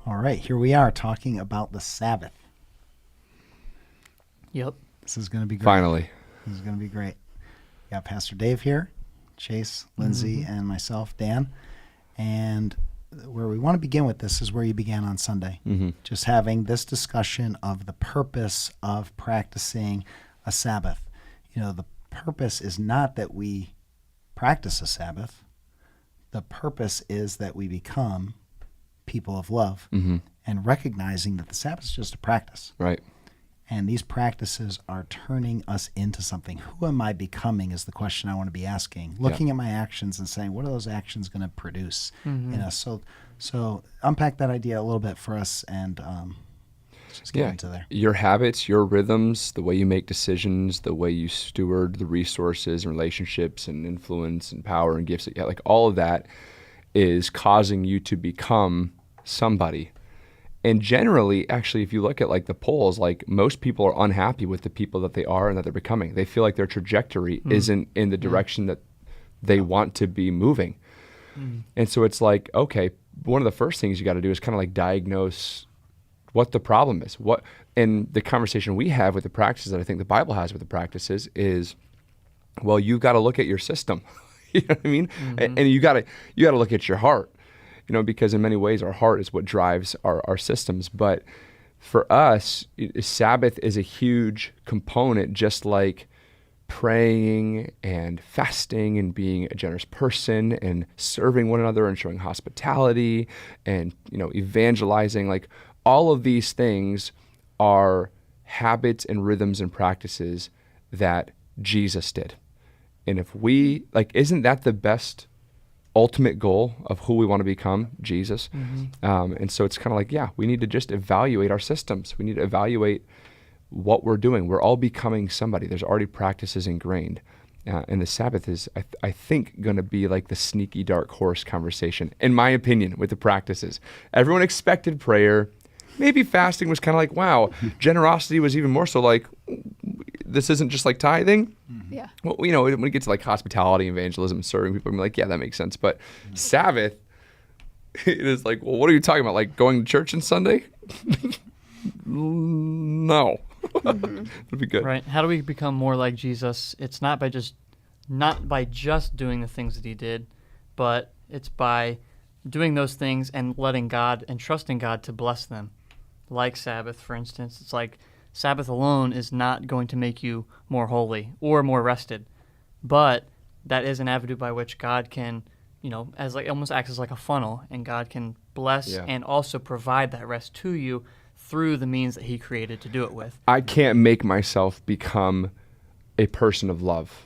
All right, here we are talking about the Sabbath. Yep. This is going to be great. Finally. This is going to be great. We got Pastor Dave here, Chase, Lindsay, and myself, Dan. And where we want to begin with this is where you began on Sunday. Just having this discussion of the purpose of practicing a Sabbath. You know, the purpose is not that we practice a Sabbath. The purpose is that we become people of love and recognizing that the Sabbath is just a practice. Right. And these practices are turning us into something. Who am I becoming is the question I want to be asking. Looking at my actions and saying, what are those actions going to produce in us? So unpack that idea a little bit for us and just get into there. Your habits, your rhythms, the way you make decisions, the way you steward the resources and relationships and influence and power and gifts that you have, like all of that is causing you to become somebody. And generally, actually, if you look at like the polls, like most people are unhappy with the people that they are and that they're becoming. They feel like their trajectory isn't in the direction that they want to be moving. And so it's like, okay, one of the first things you got to do is kind of like diagnose what the problem is. And the conversation we have with the practices that I think the Bible has with the practices is, well, you've got to look at your system. You know what I mean? And you got to look at your heart. You know, because in many ways our heart is what drives our systems. But for us, Sabbath is a huge component, just like praying and fasting and being a generous person and serving one another and showing hospitality and, you know, evangelizing. Like all of these things are habits and rhythms and practices that Jesus did. And if we, like, isn't that the best ultimate goal of who we want to become? Jesus. And so it's kind of like, yeah, we need to just evaluate our systems. We need to evaluate what we're doing. We're all becoming somebody. There's already practices ingrained. And the Sabbath is, I think, going to be like the sneaky dark horse conversation, in my opinion, with the practices. Everyone expected prayer. Maybe fasting was kind of like, wow. Generosity was even more so like, this isn't just like tithing. Yeah. Well, you know, when it gets to like hospitality, evangelism, serving people, I'm like, yeah, that makes sense. But Sabbath, it is like, well, what are you talking about? Like going to church on Sunday? No. That'd be good. Right. How do we become more like Jesus? It's not by just doing the things that he did, but it's by doing those things and letting God and trusting God to bless them. Like Sabbath, for instance. It's like Sabbath alone is not going to make you more holy or more rested, but that is an avenue by which God can, you know, as like almost acts as like a funnel, and God can bless and also provide that rest to you through the means that he created to do it with. I can't make myself become a person of love.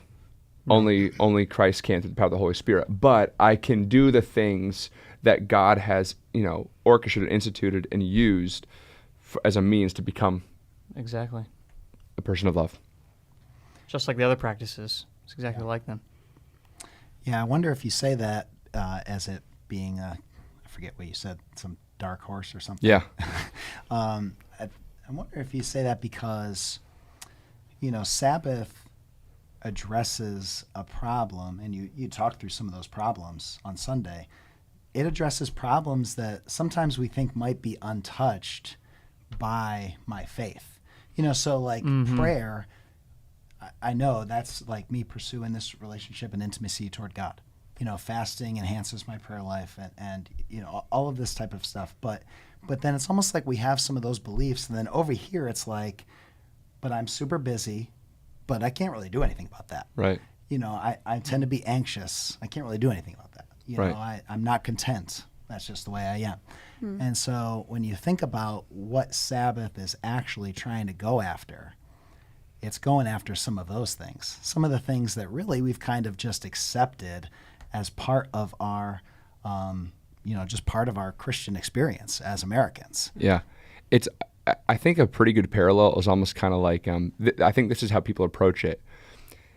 Only Christ can through the power of the Holy Spirit. But I can do the things that God has, you know, orchestrated, instituted, and used as a means to become Exactly. a person of love. Just like the other practices. It's exactly like them. Yeah, I wonder if you say that as it being, I forget what you said, some dark horse or something. Yeah. I wonder if you say that because, you know, Sabbath addresses a problem, and you talked through some of those problems on Sunday. It addresses problems that sometimes we think might be untouched by my faith. You know, so like prayer, I know that's like me pursuing this relationship and intimacy toward God. You know, fasting enhances my prayer life and you know, all of this type of stuff. But then it's almost like we have some of those beliefs, and then over here it's like, but I'm super busy, but I can't really do anything about that. Right. You know, I tend to be anxious. I can't really do anything about that. You know, I'm not content. That's just the way I am. And so when you think about what Sabbath is actually trying to go after, it's going after some of those things. Some of the things that really we've kind of just accepted as part of our, you know, just part of our Christian experience as Americans. Yeah. I think a pretty good parallel is almost kind of like, I think this is how people approach it.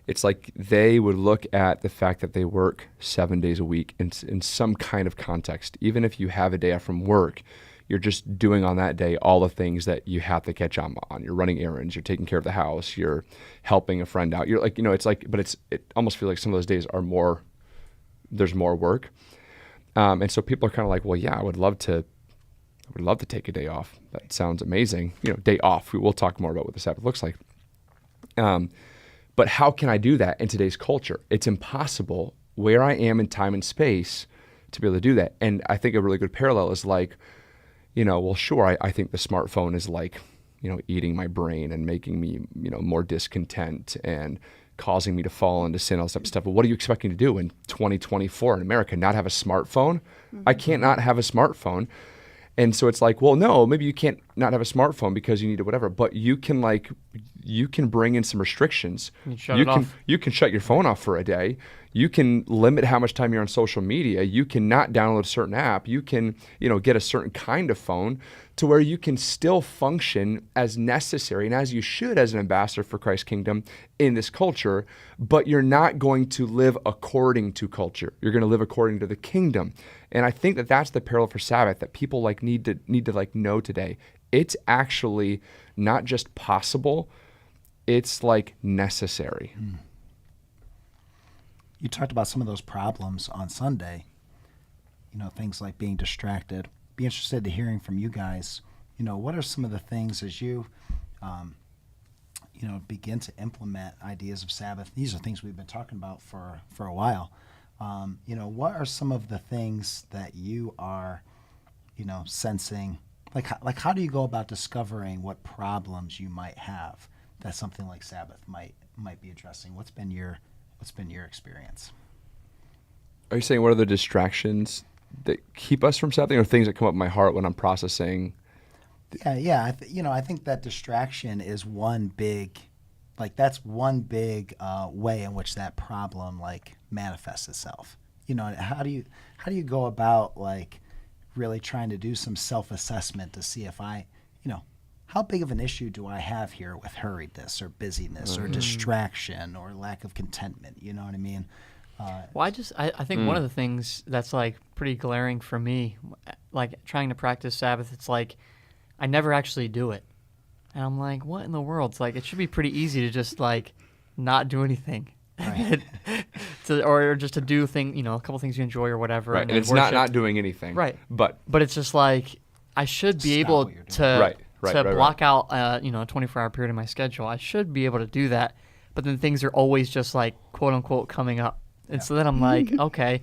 It's like they would look at the fact that they work 7 days a week in some kind of context. Even if you have a day off from work, you're just doing on that day all the things that you have to catch on. You're running errands, you're taking care of the house, you're helping a friend out. You're like, you know, it's like, but it almost feels like some of those days are more, there's more work. And so people are kind of like, well, yeah, I would love to I would love to take a day off. That sounds amazing. Day off. We'll talk more about what the Sabbath looks like. But how can I do that in today's culture? It's impossible where I am in time and space to be able to do that. And I think a really good parallel is like, well, sure, I think the smartphone is like, eating my brain and making me, more discontent and causing me to fall into sin, all this type of stuff. But what are you expecting to do in 2024 in America? Not have a smartphone? I can't not have a smartphone. And so it's like, well, no, maybe you can't not have a smartphone because you need it, whatever. But you can bring in some restrictions. You can shut your phone off for a day. You can limit how much time you're on social media. You can not download a certain app. You can, get a certain kind of phone to where you can still function as necessary and as you should as an ambassador for Christ's kingdom in this culture, but you're not going to live according to culture. You're going to live according to the kingdom. And I think that that's the parallel for Sabbath that people need to know today. It's actually not just possible, it's necessary. You talked about some of those problems on Sunday, things like being distracted. Be interested to hearing from you guys, what are some of the things as you, begin to implement ideas of Sabbath? These are things we've been talking about for a while. What are some of the things that you are, sensing? Like how do you go about discovering what problems you might have that something like Sabbath might be addressing? What's been your experience? Are you saying what are the distractions that keep us from something, or things that come up in my heart when I'm processing? Yeah. I think that distraction is one big, one big way in which that problem manifests itself. How do you go about really trying to do some self-assessment to see if how big of an issue do I have here with hurriedness or busyness or distraction or lack of contentment? You know what I mean? Well, I think one of the things that's pretty glaring for me, trying to practice Sabbath, it's I never actually do it. And I'm like, what in the world? It's it should be pretty easy to just not do anything. Right. or just to do a couple things you enjoy or whatever. Right. And it's not doing anything. Right. But it's just I should be Stop able what you're doing. to Right. block out a 24-hour period in my schedule. I should be able to do that. But then things are always just quote unquote coming up. And so then I'm okay,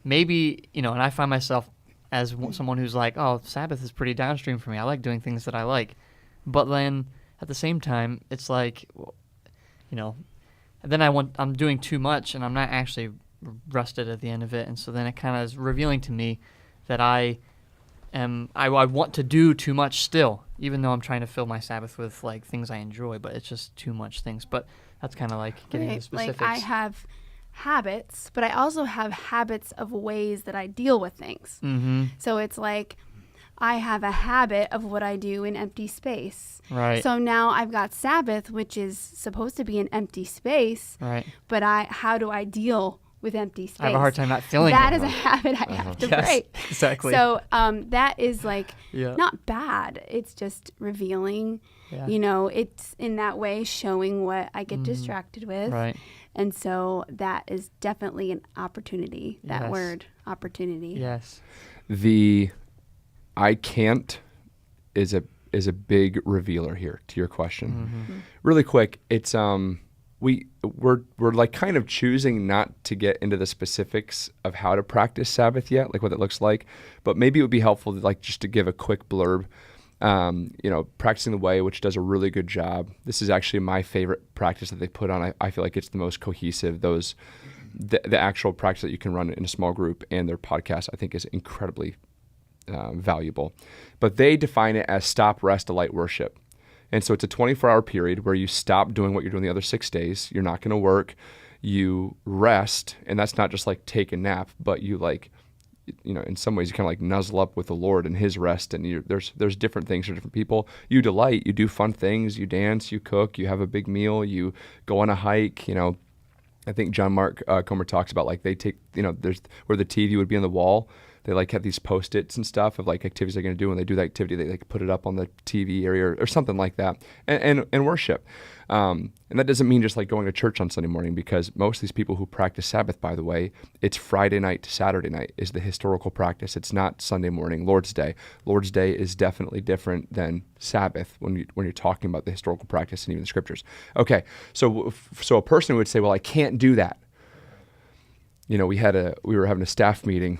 maybe, and I find myself as someone who's oh, Sabbath is pretty downstream for me. I like doing things that I like. But then at the same time, it's and then I'm doing too much and I'm not actually rested at the end of it. And so then it kind of is revealing to me that I want to do too much still, even though I'm trying to fill my Sabbath with things I enjoy, but it's just too much things. But that's kind of getting into specifics. I have habits, but I also have habits of ways that I deal with things. Mm-hmm. So it's I have a habit of what I do in empty space. Right. So now I've got Sabbath, which is supposed to be an empty space. Right. But how do I deal with empty space? I have a hard time not feeling that it. is a habit I have to Yes, break. exactly. So that is Yeah. not bad. It's just revealing. Yeah. It's in that way showing what I get distracted with. Right. And so that is definitely an opportunity. That Yes. word, opportunity. Yes. the I can't is a big revealer here to your question. Mm-hmm. Really quick, it's we're kind of choosing not to get into the specifics of how to practice Sabbath yet, what that looks like, but maybe it would be helpful to just to give a quick blurb. Practicing the Way, which does a really good job. This is actually my favorite practice that they put on. I feel like it's the most cohesive. The actual practice that you can run in a small group, and their podcast I think is incredibly valuable. But they define it as stop, rest, delight, worship. And so it's a 24-hour period where you stop doing what you're doing the other 6 days. You're not going to work. You rest, and that's not just take a nap, but you in some ways you kind of nuzzle up with the Lord and His rest, and there's different things for different people. You delight, you do fun things, you dance, you cook, you have a big meal, you go on a hike. I think John Mark Comer talks about they take there's where the TV would be on the wall. they like have these Post-its and stuff of like activities they're going to do. When they do the activity, they like put it up on the TV area or something like that, and worship. And that doesn't mean just like going to church on Sunday morning, because most of these people who practice Sabbath, by the way, it's Friday night to Saturday night is the historical practice. It's not Sunday morning, Lord's Day. Lord's Day is definitely different than Sabbath when you're talking about the historical practice and even the scriptures. Okay, so a person would say, well, I can't do that. You know, we were having a staff meeting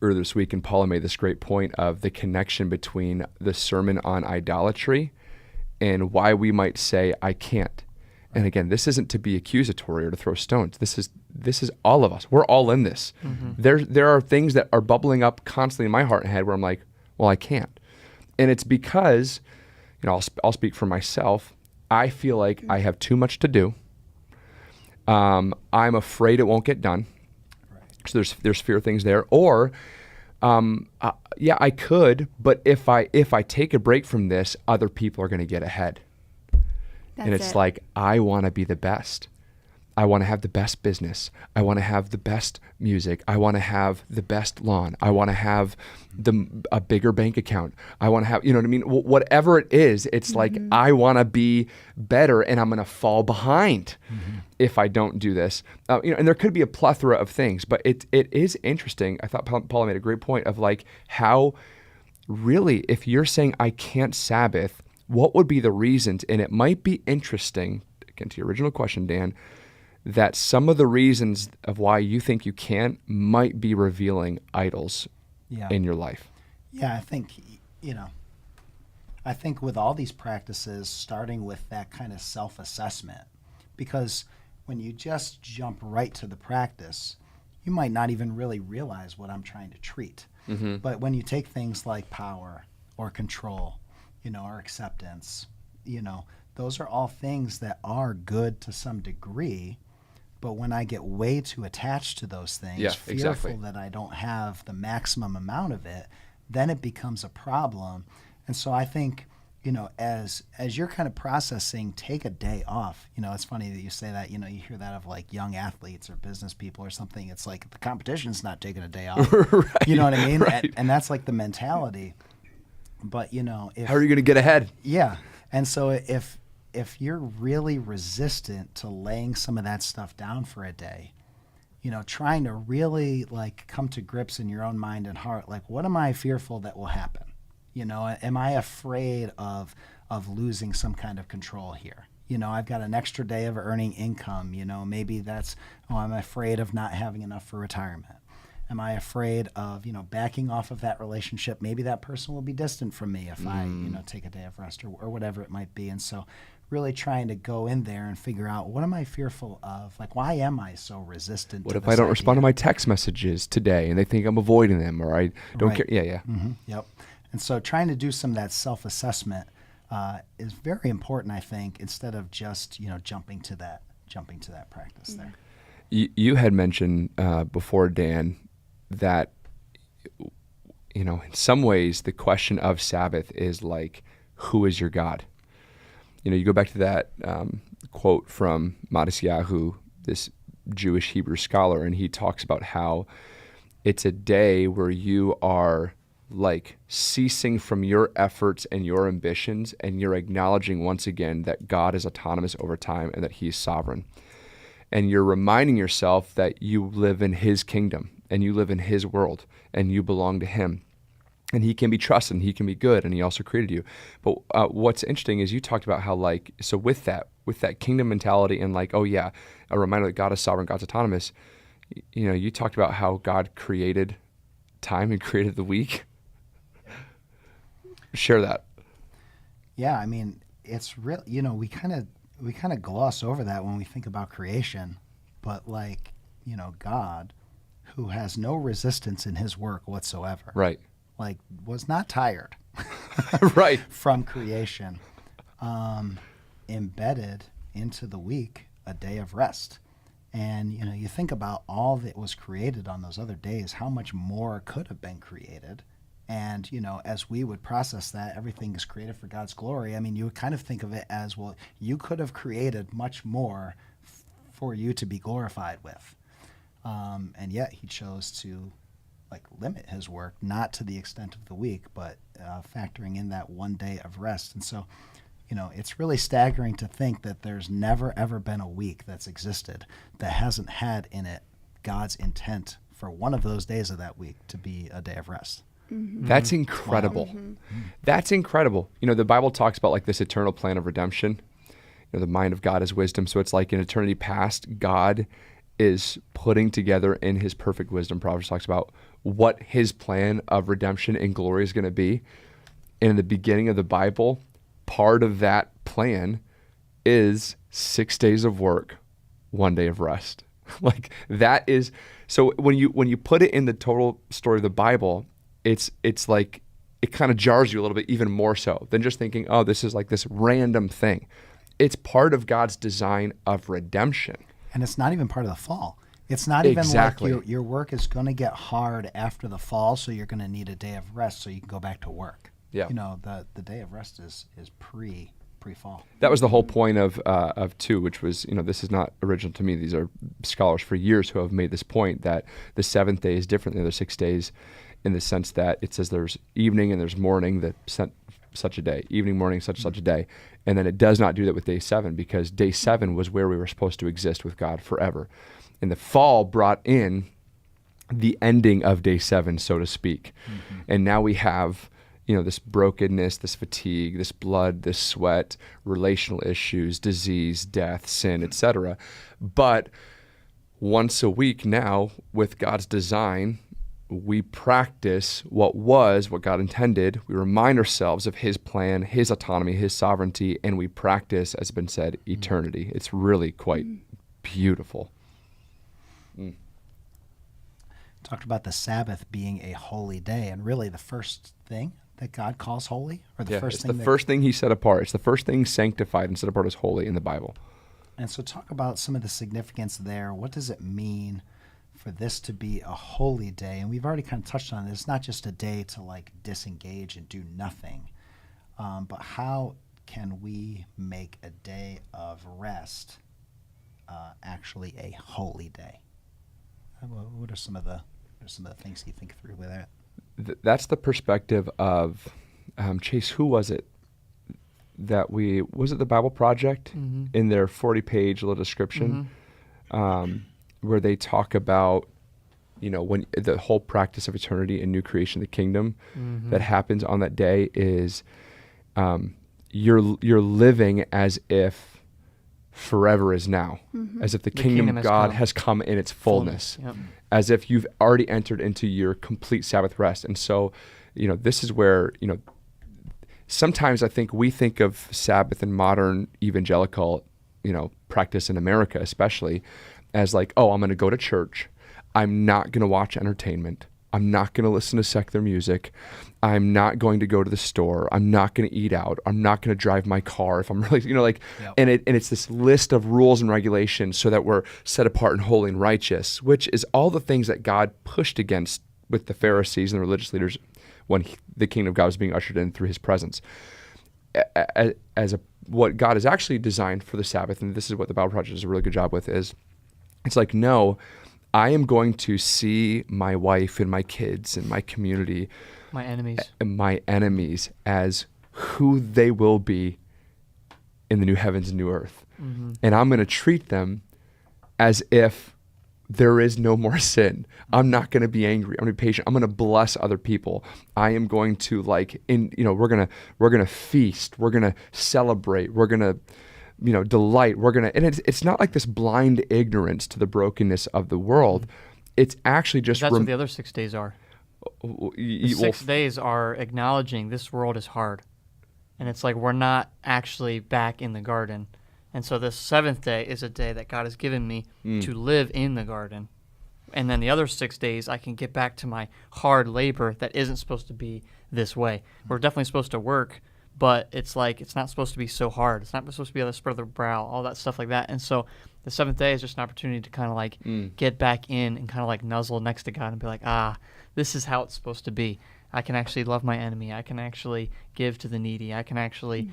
earlier this week, and Paula made this great point of the connection between the sermon on idolatry and why we might say, I can't. And again, this isn't to be accusatory or to throw stones. This is all of us. We're all in this. Mm-hmm. There are things that are bubbling up constantly in my heart and head where I'm like, well, I can't. And it's because, you know, I'll speak for myself. I feel like I have too much to do. I'm afraid it won't get done. Right. So there's fear things there. Or, yeah, I could, but if I take a break from this, other people are going to get ahead. And it's like, I want to be the best. I want to have the best business. I want to have the best music. I want to have the best lawn. I want to have a bigger bank account. I want to have, you know what I mean? Whatever it is, it's like, I want to be better, and I'm going to fall behind if I don't do this. You know, and there could be a plethora of things, but it is interesting. I thought Paula made a great point of like how really, if you're saying I can't Sabbath, what would be the reasons? And it might be interesting, again, to your original question, Dan, that some of the reasons of why you think you can't might be revealing idols in your life. Yeah, I think, you know, I think with all these practices, starting with that kind of self-assessment, because when you just jump right to the practice, you might not even really realize what I'm trying to treat. Mm-hmm. But when you take things like power or control, you know, or acceptance, you know, those are all things that are good to some degree. But when I get way too attached to those things, fearful that I don't have the maximum amount of it, then it becomes a problem. And so I think, you know, as you're kind of processing, take a day off. You know, it's funny that you say that. You know, you hear that of like young athletes or business people or something. It's like the competition's not taking a day off. Right, you know what I mean? Right. And that's like the mentality. But, you know, how are you going to get ahead? Yeah. And so if you're really resistant to laying some of that stuff down for a day, you know, trying to really like come to grips in your own mind and heart, like, what am I fearful that will happen? You know, am I afraid of losing some kind of control here? You know, I've got an extra day of earning income. You know, maybe that's, I'm afraid of not having enough for retirement. Am I afraid of, you know, backing off of that relationship? Maybe that person will be distant from me if I, you know, take a day of rest or whatever it might be. And so really trying to go in there and figure out, what am I fearful of? Like, why am I so resistant what to if this I don't idea? respond to my text messages today and they think I'm avoiding them, or I don't care? Yeah. Mm-hmm. Yep. And so trying to do some of that self-assessment is very important, I think, instead of just, you know, jumping to that practice there. You had mentioned before, Dan, that, you know, in some ways the question of Sabbath is like, who is your God? You know, you go back to that quote from Matisyahu, this Jewish Hebrew scholar, and he talks about how it's a day where you are like ceasing from your efforts and your ambitions, and you're acknowledging once again that God is autonomous over time and that he's sovereign. And you're reminding yourself that you live in his kingdom and you live in his world and you belong to him. And he can be trusted and he can be good, and he also created you. But what's interesting is you talked about how, like, so with that kingdom mentality and like, oh yeah, a reminder that God is sovereign, God's autonomous, you know, you talked about how God created time and created the week. Share that. Yeah, I mean, it's real, you know, we kind of gloss over that when we think about creation, but like, you know, God, who has no resistance in his work whatsoever. Right. Like, was not tired right from creation, embedded into the week a day of rest. And, you know, you think about all that was created on those other days, how much more could have been created. And, you know, as we would process that, everything is created for God's glory. I mean, you would kind of think of it as, well, you could have created much more for you to be glorified with. And yet he chose to like limit his work, not to the extent of the week, but factoring in that one day of rest. And so, it's really staggering to think that there's never ever been a week that's existed that hasn't had in it God's intent for one of those days of that week to be a day of rest. That's incredible. That's incredible. The Bible talks about like this eternal plan of redemption. The mind of God is wisdom. So it's like in eternity past, God is putting together in his perfect wisdom. Proverbs talks about what his plan of redemption and glory is going to be. And in the beginning of the Bible, part of that plan is 6 days of work, 1 day of rest. Like that is, so when you put it in the total story of the Bible, it's like, it kind of jars you a little bit even more so than just thinking, oh, this is like this random thing. It's part of God's design of redemption. And it's not even part of the fall. It's not even like your work is going to get hard after the fall, so you're going to need a day of rest so you can go back to work. Yeah. The day of rest is pre-fall. That was the whole point of 2, which was, this is not original to me. These are scholars for years who have made this point that the 7th day is different than the other 6 days in the sense that it says there's evening and there's morning that such a day, evening, morning, such a day. And then it does not do that with day 7 because day 7 was where we were supposed to exist with God forever. And the fall brought in the ending of day 7, so to speak. And now we have, this brokenness, this fatigue, this blood, this sweat, relational issues, disease, death, sin, etc. But once a week now, with God's design, we practice what God intended. We remind ourselves of his plan, his autonomy, his sovereignty, and we practice, as has been said, eternity. It's really quite beautiful. Talked about the Sabbath being a holy day, and really the first thing that God calls holy, or the first thing. It's the first thing he set apart. It's the first thing sanctified and set apart as holy in the Bible. And so talk about some of the significance there. What does it mean for this to be a holy day? And we've already kind of touched on it. It's not just a day to like disengage and do nothing, but how can we make a day of rest actually a holy day? What are some of the things you think through with that? That's the perspective of Chase. Who was it that was it the Bible Project in their 40-page little description where they talk about when the whole practice of eternity and new creation, the kingdom that happens on that day is you're living as if forever is now, as if the kingdom of God has come in its fullness. Yep. As if you've already entered into your complete Sabbath rest. And so, this is where, sometimes I think we think of Sabbath in modern evangelical, practice in America especially, as like, oh, I'm going to go to church. I'm not going to watch entertainment. I'm not going to listen to secular music. I'm not going to go to the store. I'm not going to eat out. I'm not going to drive my car if I'm really, and it's this list of rules and regulations so that we're set apart and holy and righteous, which is all the things that God pushed against with the Pharisees and the religious leaders when the kingdom of God was being ushered in through his presence. What God has actually designed for the Sabbath, and this is what the Bible Project does a really good job with, is it's like, no, I am going to see my wife and my kids and my community, my enemies as who they will be in the new heavens and new earth. And I'm going to treat them as if there is no more sin. I'm not going to be angry. I'm going to be patient. I'm going to bless other people. I am going to we're going to feast. We're going to celebrate. We're going to delight. And it's not like this blind ignorance to the brokenness of the world. It's actually just that's what the other 6 days are. The 6 days are acknowledging this world is hard, and it's like we're not actually back in the garden. And so the 7th day is a day that God has given me to live in the garden. And then the other 6 days, I can get back to my hard labor that isn't supposed to be this way. We're definitely supposed to work, but it's like it's not supposed to be so hard. It's not supposed to be on the spread of the brow, all that stuff like that. And so the 7th day is just an opportunity to kind of like get back in and kind of like nuzzle next to God and be like, this is how it's supposed to be. I can actually love my enemy. I can actually give to the needy. I can actually,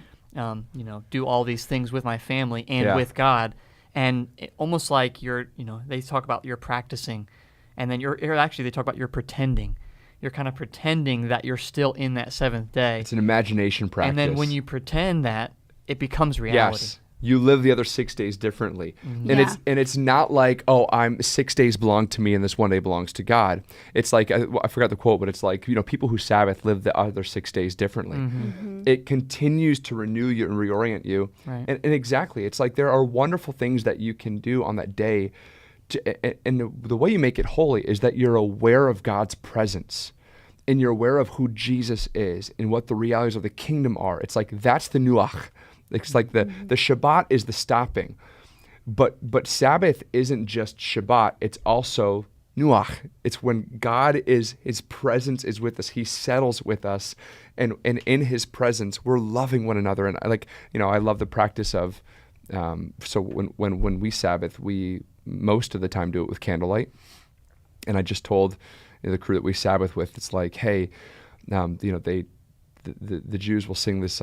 do all these things with my family and with God. And almost like they talk about you're practicing And then you're actually, they talk about you're pretending. You're kind of pretending that you're still in that seventh day. It's an imagination practice. And then when you pretend that, it becomes reality. Yes. You live the other 6 days differently. Mm-hmm. And Yeah. it's not like, oh, I'm 6 days belong to me and this one day belongs to God. It's like, I forgot the quote, but it's like, people who Sabbath live the other 6 days differently. Mm-hmm. It continues to renew you and reorient you. Right. And exactly, it's like there are wonderful things that you can do on that day. And the way you make it holy is that you're aware of God's presence. And you're aware of who Jesus is and what the realities of the kingdom are. It's like that's the nuach. It's like the Shabbat is the stopping. But Sabbath isn't just Shabbat, it's also nuach. It's when his presence is with us. He settles with us. And in his presence, we're loving one another. And I love the practice of, so when we Sabbath, we most of the time do it with candlelight. And I just told the crew that we Sabbath with, it's like, hey, the Jews will sing this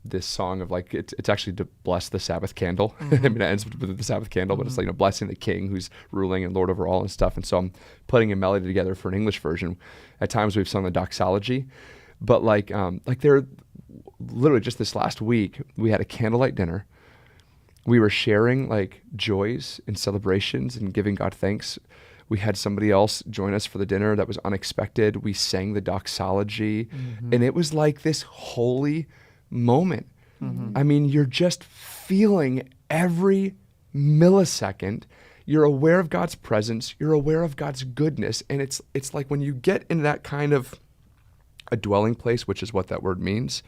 this song of like it's actually to bless the Sabbath candle. I mean, it ends with the Sabbath candle, but it's like blessing the King who's ruling and Lord over all and stuff. And so I'm putting a melody together for an English version. At times we've sung the doxology, but like there, literally just this last week we had a candlelight dinner. We were sharing like joys and celebrations and giving God thanks. We had somebody else join us for the dinner that was unexpected. We sang the doxology, and it was like this holy moment. I mean, you're just feeling every millisecond. You're aware of God's presence. You're aware of God's goodness, and it's like when you get in that kind of a dwelling place, which is what that word means,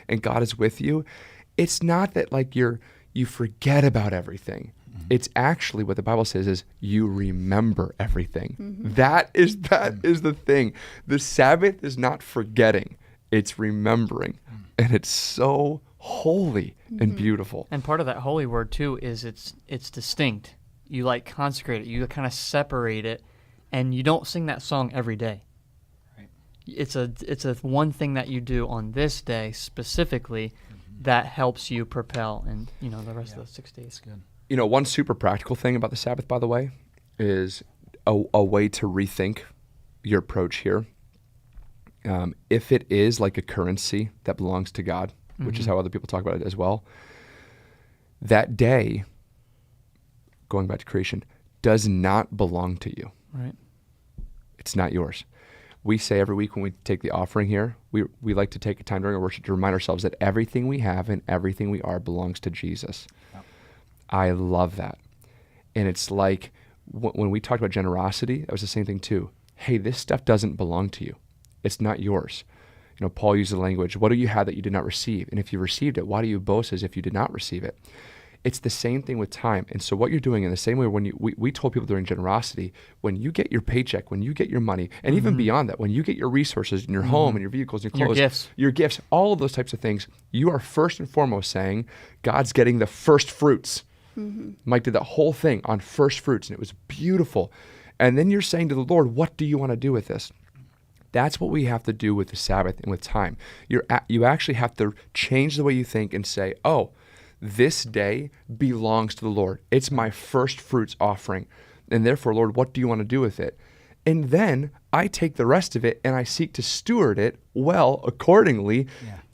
and God is with you. It's not that like you forget about everything. It's actually what the Bible says is you remember everything. That is the thing. The Sabbath is not forgetting, it's remembering. And it's so holy and beautiful. And part of that holy word too is it's distinct. You like consecrate it. You kind of separate it, and you don't sing that song every day. Right. It's a one thing that you do on this day specifically that helps you propel, and the rest of the 6 days. Good. One super practical thing about the Sabbath, by the way, is a way to rethink your approach here. If it is like a currency that belongs to God, which is how other people talk about it as well, that day, going back to creation, does not belong to you. Right. It's not yours. We say every week when we take the offering here, we like to take a time during our worship to remind ourselves that everything we have and everything we are belongs to Jesus. Yep. I love that. And it's like when we talked about generosity, that was the same thing too. Hey, this stuff doesn't belong to you. It's not yours. Paul used the language, what do you have that you did not receive? And if you received it, why do you boast as if you did not receive it? It's the same thing with time. And so what you're doing in the same way when we told people during generosity, when you get your paycheck, when you get your money, and even beyond that, when you get your resources in your home and your vehicles and your clothes, your gifts, all of those types of things, you are first and foremost saying, God's getting the first fruits. Mike did that whole thing on first fruits, and it was beautiful. And then you're saying to the Lord, what do you want to do with this? That's what we have to do with the Sabbath and with time. You actually have to change the way you think and say, oh, this day belongs to the Lord. It's my first fruits offering. And therefore, Lord, what do you want to do with it? And then I take the rest of it and I seek to steward it well accordingly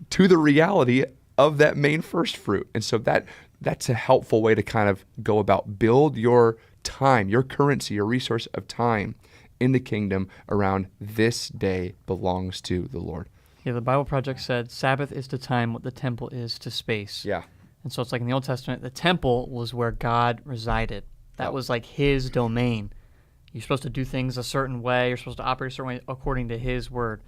to the reality of that main first fruit. And so that's a helpful way to kind of go about build your time, your currency, your resource of time in the kingdom around this day belongs to the Lord. Yeah, the Bible Project said Sabbath is to time what the temple is to space. Yeah. And so it's like in the Old Testament, the temple was where God resided. That was like his domain. You're supposed to do things a certain way. You're supposed to operate a certain way according to his word.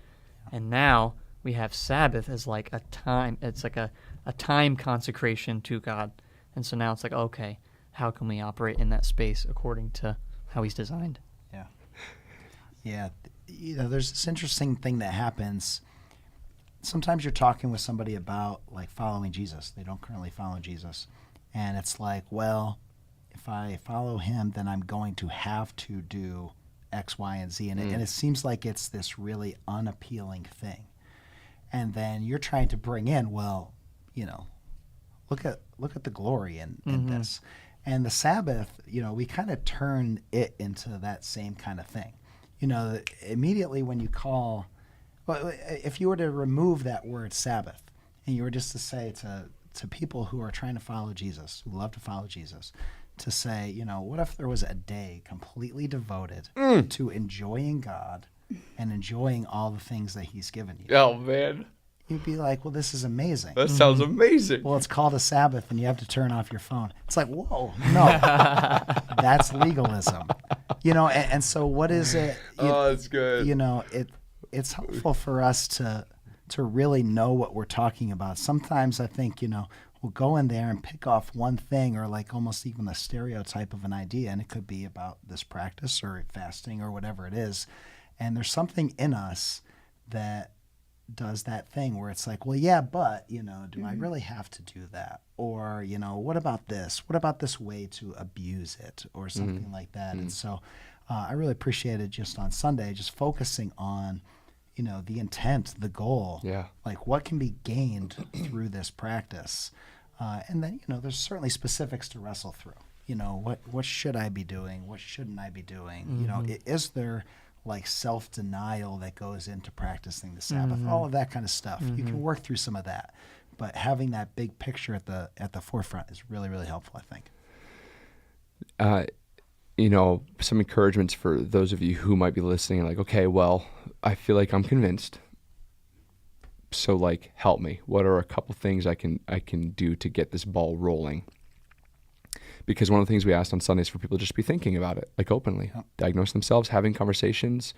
And now we have Sabbath as like a time. It's like a time consecration to God. And so now it's like, okay, how can we operate in that space according to how he's designed? Yeah. There's this interesting thing that happens. Sometimes you're talking with somebody about like following Jesus. They don't currently follow Jesus. And it's like, well, if I follow him, then I'm going to have to do X, Y, and Z. And it seems like it's this really unappealing thing. And then you're trying to bring in, well, look at the glory in this. And the Sabbath, we kind of turn it into that same kind of thing. Immediately when you call, well, if you were to remove that word Sabbath and you were just to say to people who are trying to follow Jesus, who love to follow Jesus, to say, what if there was a day completely devoted to enjoying God and enjoying all the things that he's given you? Oh, man. You'd be like, well, this is amazing. That sounds amazing. Well, it's called a Sabbath, and you have to turn off your phone. It's like, whoa, no, that's legalism. And so what is it? That's good. It's helpful for us to really know what we're talking about. Sometimes I think, we'll go in there and pick off one thing or like almost even a stereotype of an idea, and it could be about this practice or fasting or whatever it is. And there's something in us that does that thing where it's like, well, yeah, but, do I really have to do that? Or, what about this? What about this way to abuse it or something like that? And so I really appreciated just on Sunday, just focusing on, the intent, the goal, like what can be gained through this practice. And then, there's certainly specifics to wrestle through. What should I be doing? What shouldn't I be doing? Is there like self-denial that goes into practicing the Sabbath, all of that kind of stuff. You can work through some of that, but having that big picture at the forefront is really, really helpful, I think. Some encouragements for those of you who might be listening, like, okay, well, I feel like I'm convinced. So like, help me. What are a couple things I can do to get this ball rolling? Because one of the things we asked on Sundays for people to just be thinking about it, like openly, diagnose themselves, having conversations.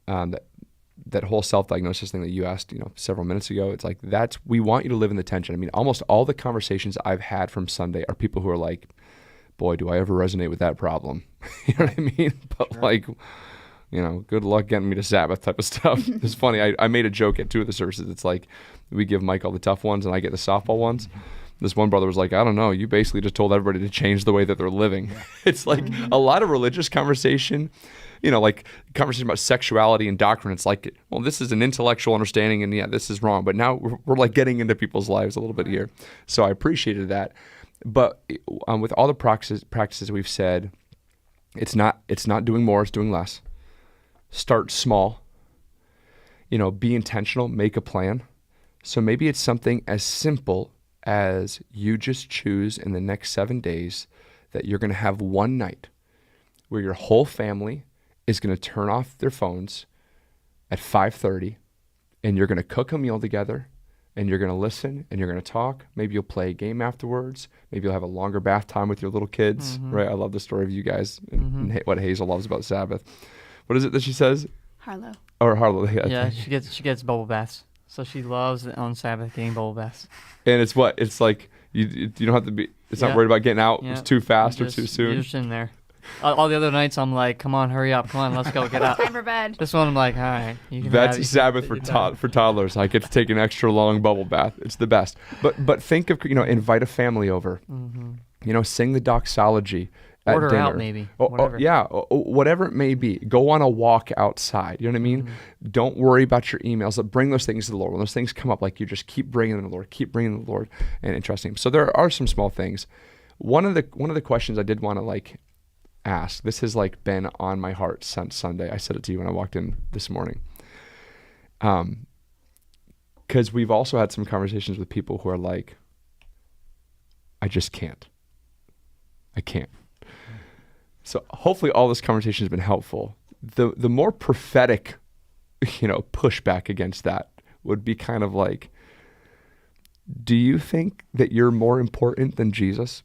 That whole self-diagnosis thing that you asked, several minutes ago, it's like we want you to live in the tension. I mean, almost all the conversations I've had from Sunday are people who are like, boy, do I ever resonate with that problem? You know what I mean? But like, good luck getting me to Sabbath type of stuff. It's funny. I made a joke at two of the services. It's like we give Mike all the tough ones and I get the softball ones. This one brother was like, I don't know, you basically just told everybody to change the way that they're living. It's like a lot of religious conversation, like conversation about sexuality and doctrine. It's like, well, this is an intellectual understanding and yeah, this is wrong. But now we're like getting into people's lives a little bit here. So I appreciated that. But with all the practices we've said, it's not doing more, it's doing less. Start small, be intentional, make a plan. So maybe it's something as simple as you just choose in the next 7 days that you're going to have one night where your whole family is going to turn off their phones at 5:30 and you're going to cook a meal together and you're going to listen and you're going to talk. Maybe you'll play a game afterwards. Maybe you'll have a longer bath time with your little kids, right? I love the story of you guys and what Hazel loves about Sabbath. What is it that she says? Harlow. Or Harlow. Yeah, she gets bubble baths. So she loves on Sabbath getting bubble baths. And it's like you don't have to be. It's not worried about getting out. It's too fast or too soon. You're just in there. All the other nights I'm like, come on, hurry up, come on, let's go, get out. Time for bed. This one I'm like, all right. That's Sabbath for toddlers. I get to take an extra long bubble bath. It's the best. But think of invite a family over. Sing the doxology. Order dinner. out maybe. Whatever it may be. Go on a walk outside. You know what I mean? Don't worry about your emails. Bring those things to the Lord. When those things come up, like you just keep bringing them to the Lord. Keep bringing them to the Lord and trusting Him. So there are some small things. One of the questions I did want to ask. This has been on my heart since Sunday. I said it to you when I walked in this morning. Because we've also had some conversations with people who are like, I just can't. I can't. So hopefully all this conversation has been helpful. The more prophetic, pushback against that would be kind of like, do you think that you're more important than Jesus?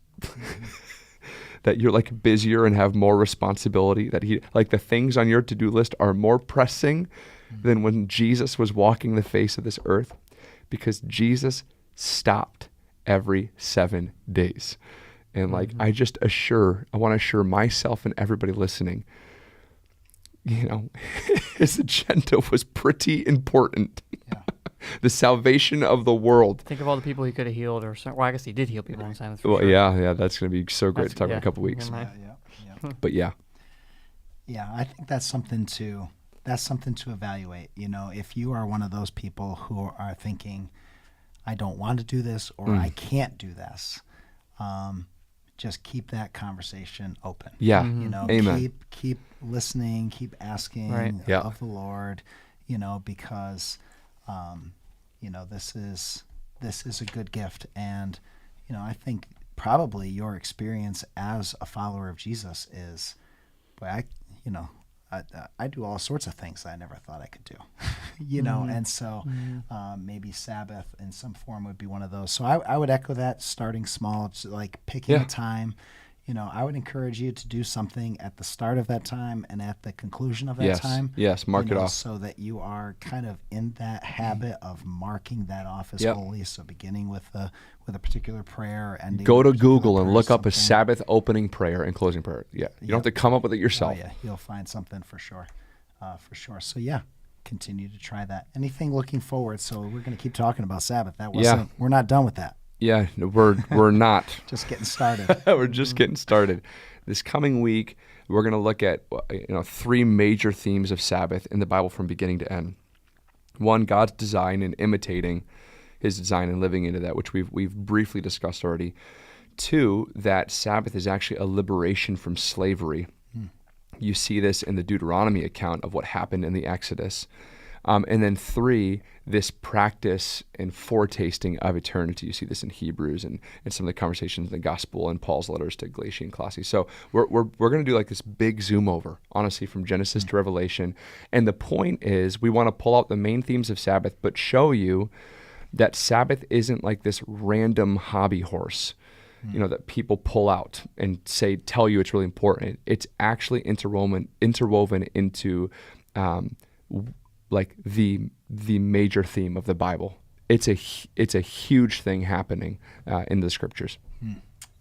That you're busier and have more responsibility? That the things on your to-do list are more pressing than when Jesus was walking the face of this earth? Because Jesus stopped every 7 days. And I want to assure myself and everybody listening, his agenda was pretty important. Yeah. The salvation of the world. Think of all the people he could have healed, I guess he did heal people on Sabbath. Well, sure. Yeah, that's going to be so great to talk about in a couple weeks. But yeah, I think that's something to evaluate. If you are one of those people who are thinking, I don't want to do this or I can't do this. just keep that conversation open. Yeah. You know, Amen. keep listening, keep asking Right. Yeah. of the Lord, you know, because you know, this is a good gift. And, you know, I think probably your experience as a follower of Jesus is, boy, I do all sorts of things I never thought I could do, you know, and so maybe Sabbath in some form would be one of those. So I would echo that, starting small. It's like picking a time. You know, I would encourage you to do something at the start of that time and at the conclusion of that time. Yes, mark you it know, off. so that you are kind of in that habit of marking that off as holy. So beginning with a particular prayer, or ending. Go with to a particular Google and prayer, look up a something. Sabbath opening prayer and closing prayer. Yeah, you don't have to come up with it yourself. Oh, yeah, you'll find something for sure. So yeah, continue to try that. Anything looking forward? So we're going to keep talking about Sabbath. That wasn't. We're not done with that. Yeah, no, we're not. Just getting started. We're just getting started. This coming week, we're going to look at 3 major themes of Sabbath in the Bible from beginning to end. One, God's design and imitating His design and living into that, which we've briefly discussed already. 2, that Sabbath is actually a liberation from slavery. You see this in the Deuteronomy account of what happened in the Exodus. And then 3, this practice and foretasting of eternity. You see this in Hebrews and some of the conversations in the gospel and Paul's letters to Galatia and Colossae. So we're going to do like this big zoom over, honestly, from Genesis to Revelation. And the point is we want to pull out the main themes of Sabbath, but show you that Sabbath isn't like this random hobby horse, that people pull out and tell you it's really important. It's actually interwoven into like the major theme of the Bible. It's a huge thing happening in the scriptures.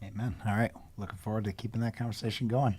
Amen. All right. Looking forward to keeping that conversation going.